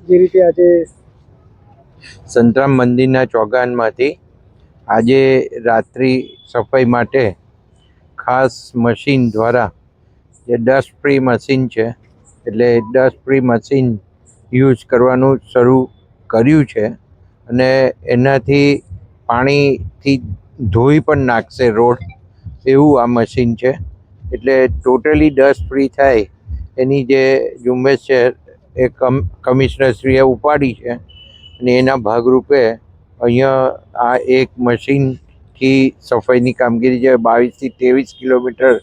જે રીતે આજે સંતરામ મંદિરના ચોગાનમાંથી આજે રાત્રિ સફાઈ માટે ખાસ મશીન દ્વારા જે ડસ્ટ ફ્રી મશીન છે, એટલે ડસ્ટ ફ્રી મશીન યુઝ કરવાનું શરૂ કર્યું છે અને એનાથી પાણીથી ધોઈ પણ નાખશે રોડ, એવું આ મશીન છે. એટલે ટોટલી ડસ્ટ ફ્રી થાય એની જે ઝુંબેશ છે એ કમિશનરશ્રીએ ઉપાડી છે અને એના ભાગરૂપે અહીંયા આ એક મશીનથી સફાઈની કામગીરી જે 22 થી 23 કિલોમીટર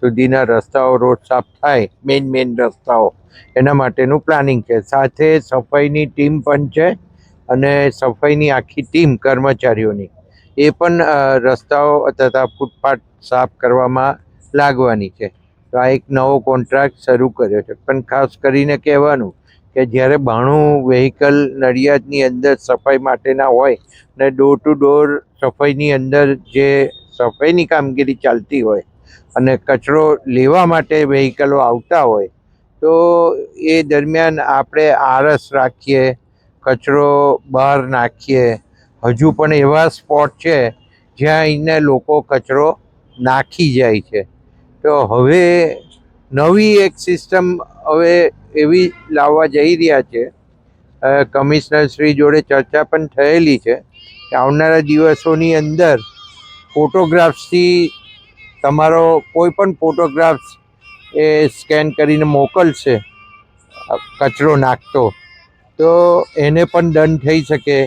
સુધીના રસ્તાઓ રોડ સાફ થાય, મેઇન રસ્તાઓ, એના માટેનું પ્લાનિંગ છે. સાથે સફાઈની ટીમ પણ છે અને સફાઈની આખી ટીમ કર્મચારીઓની એ પણ રસ્તાઓ તથા ફૂટપાથ સાફ કરવામાં લાગવાની છે. તો આ એક નવો કોન્ટ્રાક્ટ શરૂ કર્યો છે. પણ ખાસ કરીને કહેવાનું કે જ્યારે 92 વ્હીકલ નડિયાદની અંદર સફાઈ માટેના હોય ને ડોર ટુ ડોર સફાઈની અંદર જે સફાઈની કામગીરી ચાલતી હોય અને કચરો લેવા માટે વ્હીકલો આવતા હોય, તો એ દરમિયાન આપણે આરસ રાખીએ, કચરો બહાર નાખીએ. હજુ પણ એવા સ્પોટ છે જ્યાં એને લોકો કચરો નાખી જાય છે. તો હવે નવી એક સિસ્ટમ હવે એવી લાવવા જઈ રહ્યા છે. કમિશનર શ્રી જોડે ચર્ચા પણ થયેલી છે કે આવનારા દિવસોની અંદર ફોટોગ્રાફ્સથી તમારો કોઈ પણ ફોટોગ્રાફ્સ એ સ્કેન કરીને મોકલશે કચરો નાખતો, તો એને પણ દંડ થઈ શકે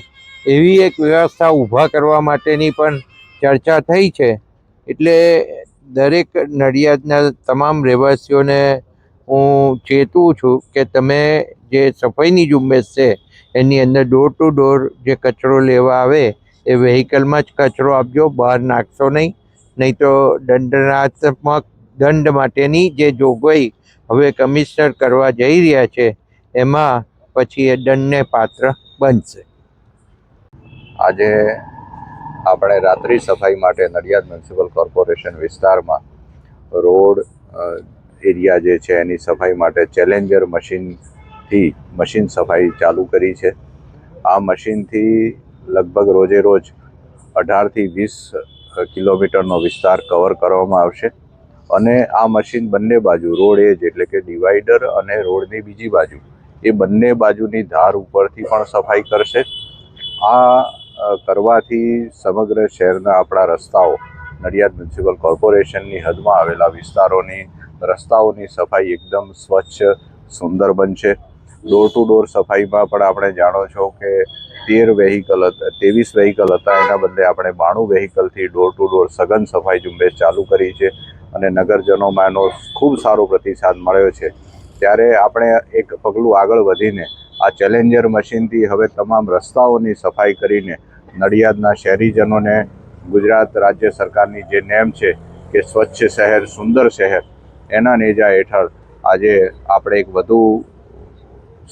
એવી એક વ્યવસ્થા ઊભા કરવા માટેની પણ ચર્ચા થઈ છે. એટલે દરેક નડિયાદના તમામ રહેવાસીઓને હું ચેતવું છું કે તમે જે સફાઈની ઝુંબેશ છે એની અંદર ડોર ટુ ડોર જે કચરો લેવા આવે એ વ્હીકલમાં જ કચરો આપજો, બહાર નાખશો નહીં તો દંડનાત્મક દંડ માટેની જે જોગવાઈ હવે કમિશનર કરવા જઈ રહ્યા છે એમાં પછી એ દંડને પાત્ર બનશે. આજે આપણે રાત્રિ સફાઈ માટે નડિયાદ મ્યુનિસિપલ કોર્પોરેશન વિસ્તારમાં રોડ એરિયા જે છે એની સફાઈ માટે ચેલેન્જર મશીનથી મશીન સફાઈ ચાલુ કરી છે. આ મશીનથી લગભગ રોજે રોજ 18 થી 20 કિલોમીટરનો વિસ્તાર કવર કરવામાં આવશે અને આ મશીન બંને બાજુ રોડ એજ એટલે કે ડિવાઈડર અને રોડની બીજી બાજુ એ બંને બાજુની ધાર ઉપરથી પણ સફાઈ કરશે. આ કરવાથી સમગ્ર શહેરના આપણા રસ્તાઓ, નડિયાદ મ્યુનિસિપલ કોર્પોરેશનની હદમાં આવેલા વિસ્તારોની રસ્તાઓની સફાઈ એકદમ સ્વચ્છ, સુંદર બનશે. ડોર ટુ ડોર સફાઈમાં પણ આપણે જાણો છો કે 23 વ્હીકલ હતા, એના બદલે આપણે 92 વ્હીકલથી ડોર ટુ ડોર સઘન સફાઈ ઝુંબેશ ચાલુ કરી છે અને નગરજનોમાં એનો ખૂબ સારો પ્રતિસાદ મળ્યો છે. ત્યારે આપણે એક પગલું આગળ વધીને આ ચેલેન્જર મશીનથી હવે તમામ રસ્તાઓની સફાઈ કરીને નડિયાદના શહેરીજનોને ગુજરાત રાજ્ય સરકારની જે નેમ છે કે સ્વચ્છ શહેર, સુંદર શહેર, એના નેજા હેઠળ આજે આપણે એક વધુ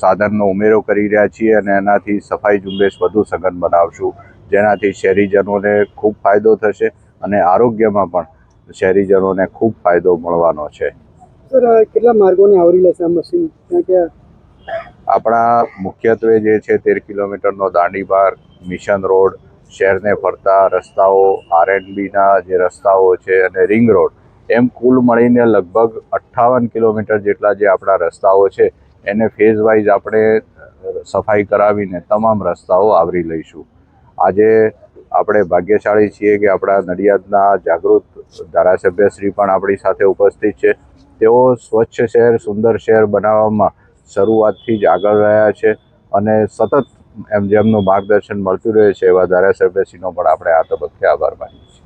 સાધનનો ઉમેરો કરી રહ્યા છીએ અને એનાથી સફાઈ ઝુંબેશ વધુ સઘન બનાવશું, જેનાથી શહેરીજનોને ખૂબ ફાયદો થશે અને આરોગ્યમાં પણ શહેરીજનોને ખૂબ ફાયદો મળવાનો છે. સર, કેટલા માર્ગોને આવરી લેશે આ મશીન? આપણા મુખ્યત્વે જે છે 13 કિલોમીટરનો દાંડી માર્ગ, મિશન રોડ, શહેરને ફરતા રસ્તાઓ, R&Bના જે રસ્તાઓ છે અને રિંગ રોડ, એમ કુલ મળીને લગભગ 58 કિલોમીટર જેટલા જે આપણા રસ્તાઓ છે એને ફેઝ વાઇઝ આપણે સફાઈ કરાવીને તમામ રસ્તાઓ આવરી લઈશું. આજે આપણે ભાગ્યશાળી છીએ કે આપણા નડિયાદના જાગૃત ધારાસભ્યશ્રી પણ આપણી સાથે ઉપસ્થિત છે. તેઓ સ્વચ્છ શહેર, સુંદર શહેર બનાવવામાં શરૂઆતથી જ આગળ રહ્યા છે અને સતત જેમનું માર્ગદર્શન મળતું રહે છે એવા ધારાસભ્યશ્રીનો પણ આપણે આ તબક્કે આભાર માનીએ છીએ.